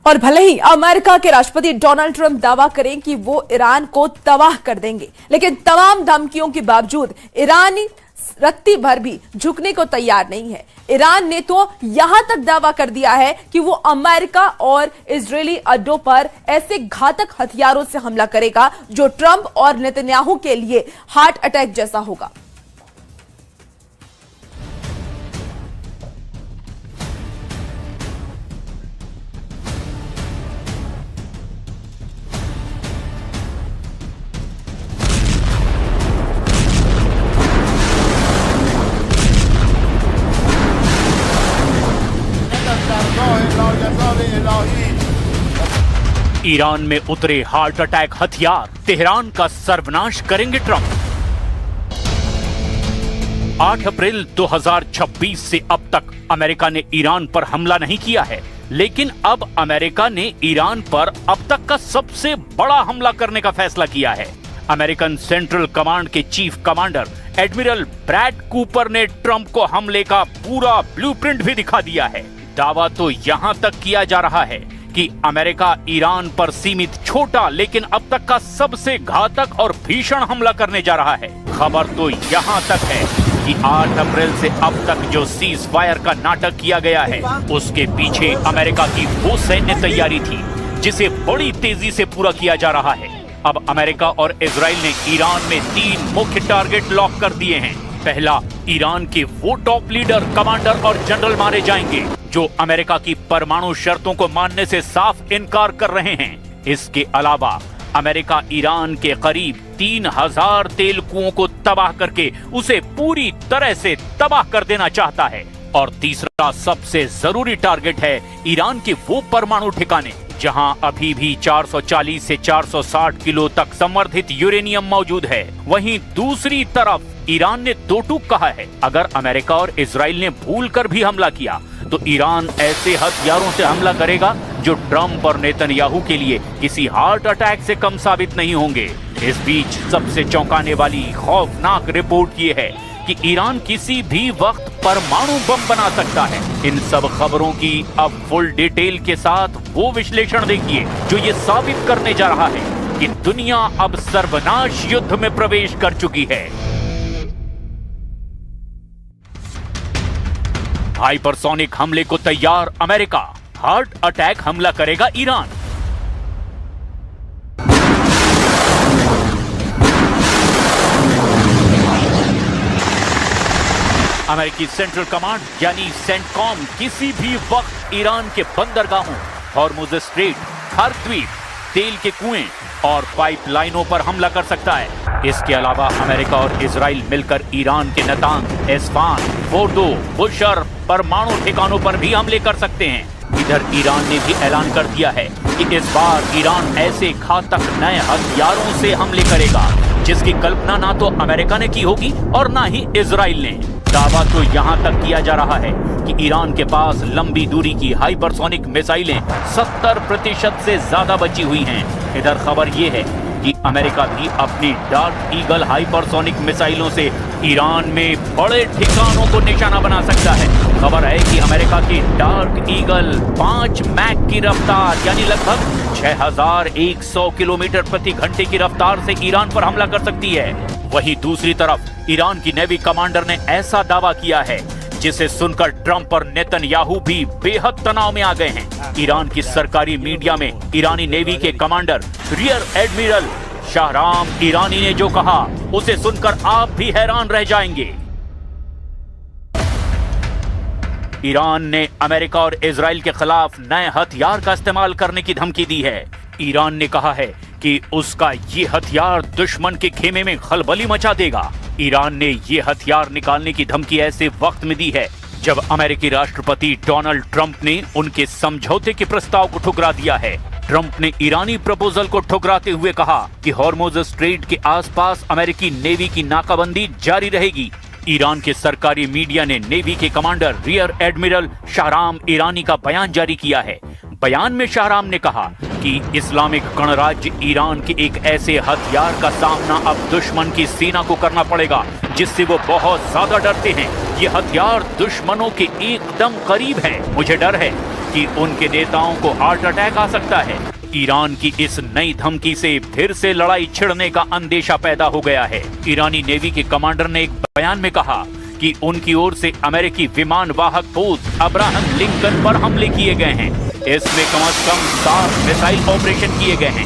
और भले ही अमेरिका के राष्ट्रपति डोनाल्ड ट्रंप दावा करें कि वो ईरान को तबाह कर देंगे, लेकिन तमाम धमकियों के बावजूद ईरानी रत्ती भर भी झुकने को तैयार नहीं है। ईरान ने तो यहां तक दावा कर दिया है कि वो अमेरिका और इजरायली अड्डों पर ऐसे घातक हथियारों से हमला करेगा जो ट्रंप और नेतन्याहू के लिए हार्ट अटैक जैसा होगा। ईरान में उतरे हार्ट अटैक हथियार, तेहरान का सर्वनाश करेंगे ट्रंप। 8 अप्रैल 2026 से अब तक अमेरिका ने ईरान पर हमला नहीं किया है, लेकिन अब अमेरिका ने ईरान पर अब तक का सबसे बड़ा हमला करने का फैसला किया है। अमेरिकन सेंट्रल कमांड के chief commander admiral Brad Cooper ने ट्रंप को हमले का पूरा ब्लूप्रिंट भी दिखा दिया है। दावा तो यहां तक किया जा रहा है कि अमेरिका ईरान पर सीमित छोटा लेकिन अब तक का सबसे घातक और भीषण हमला करने जा रहा है। खबर तो यहां तक है कि 8 अप्रैल से अब तक जो सीज फायर का नाटक किया गया है, उसके पीछे अमेरिका की वो सैन्य तैयारी थी जिसे बड़ी तेजी से पूरा किया जा रहा है। अब अमेरिका और इजराइल ने ईरान में 3 मुख्य टारगेट लॉक कर दिए हैं। पहला, ईरान के वो टॉप लीडर, कमांडर और जनरल मारे जाएंगे जो अमेरिका की परमाणु शर्तों को मानने से साफ इनकार कर रहे हैं। इसके अलावा अमेरिका ईरान के करीब 3000 तेल कुओं को तबाह करके उसे पूरी तरह से तबाह कर देना चाहता है। और तीसरा सबसे जरूरी टारगेट है ईरान के वो परमाणु ठिकाने जहां अभी भी 440 से 460 किलो तक संवर्धित यूरेनियम मौजूद है। वहीं दूसरी तरफ ईरान ने दो टूक कहा है, अगर अमेरिका और इजराइल ने भूल कर भी हमला किया तो ईरान ऐसे हथियारों से हमला करेगा जो ट्रंप और नेतन्याहू के लिए किसी हार्ट अटैक से कम साबित नहीं होंगे। इस बीच सबसे चौंकाने वाली खौफनाक रिपोर्ट ये है कि ईरान किसी भी वक्त परमाणु बम बना सकता है। इन सब खबरों की अब फुल डिटेल के साथ वो विश्लेषण देखिए जो ये साबित करने जा रहा है कि दुनिया अब सर्वनाश युद्ध में प्रवेश कर चुकी है। हाइपरसोनिक हमले को तैयार अमेरिका, हार्ट अटैक हमला करेगा ईरान। अमेरिकी सेंट्रल कमांड यानी सेंटकॉम किसी भी वक्त ईरान के बंदरगाहों, हॉर्मुज स्ट्रेट, खार्क द्वीप, तेल के कुएं और पाइपलाइनों पर हमला कर सकता है। इसके अलावा अमेरिका और इजराइल मिलकर ईरान के नतांज, एस्फान, फोर्दो, बुशर परमाणु ठिकानों पर भी हमले कर सकते हैं। इधर ईरान ने भी ऐलान कर दिया है कि इस बार ईरान ऐसे घातक नए हथियारों से हमले करेगा जिसकी कल्पना ना तो अमेरिका ने की होगी और ना ही इजराइल ने। दावा तो यहां तक किया जा रहा है कि ईरान के पास लंबी दूरी की हाइपरसोनिक मिसाइलें 70% से ज्यादा बची हुई हैं। इधर खबर यह है कि अमेरिका भी अपनी डार्क ईगल हाइपरसोनिक मिसाइलों से ईरान में बड़े ठिकानों को निशाना बना सकता है। खबर है कि अमेरिका की डार्क ईगल 5 मैक की रफ्तार यानी लगभग 6100 किलोमीटर प्रति घंटे की रफ्तार से ईरान पर हमला कर सकती है। वहीं दूसरी तरफ ईरान की नेवी कमांडर ने ऐसा दावा किया है जिसे सुनकर ट्रंप और नेतन्याहू भी बेहद तनाव में आ गए हैं। ईरान की सरकारी मीडिया में ईरानी नेवी के commander rear admiral Shahram Irani ने जो कहा उसे सुनकर आप भी हैरान रह जाएंगे। ईरान ने अमेरिका और इजराइल के खिलाफ नए हथियार का इस्तेमाल करने की धमकी दी है। ईरान ने कहा है कि उसका ये हथियार दुश्मन के खेमे में खलबली मचा देगा। ईरान ने ये हथियार निकालने की धमकी ऐसे वक्त में दी है जब अमेरिकी राष्ट्रपति डोनाल्ड ट्रंप ने उनके समझौते के प्रस्ताव को ठुकरा दिया है। ट्रंप ने ईरानी प्रपोजल को ठुकराते हुए कहा कि हॉर्मुज स्ट्रेट के आसपास अमेरिकी नेवी की नाकाबंदी जारी रहेगी। ईरान के सरकारी मीडिया ने नेवी के commander rear admiral Shahram Irani का बयान जारी किया है। बयान में शाहराम ने कहा कि इस्लामिक गणराज्य ईरान के एक ऐसे हथियार का सामना अब दुश्मन की सेना को करना पड़ेगा जिससे वो बहुत ज्यादा डरते हैं। ये हथियार दुश्मनों के एकदम करीब है। मुझे डर है कि उनके नेताओं को हार्ट अटैक आ सकता है। ईरान की इस नई धमकी से फिर से लड़ाई छिड़ने का अंदेशा पैदा हो गया है। ईरानी नेवी के कमांडर ने एक बयान में कहा कि उनकी ओर से अमेरिकी विमान वाहक पोत अब्राहम लिंकन पर हमले किए गए हैं। इसमें कम से कम 7 मिसाइल ऑपरेशन किए गए हैं।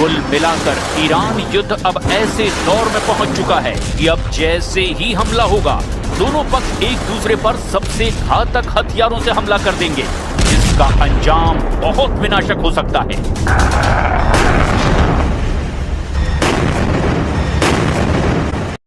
कुल मिलाकर ईरान युद्ध अब ऐसे दौर में पहुंच चुका है कि अब जैसे ही हमला होगा दोनों पक्ष एक दूसरे पर सबसे घातक हथियारों से हमला कर देंगे जिसका अंजाम बहुत विनाशक हो सकता है।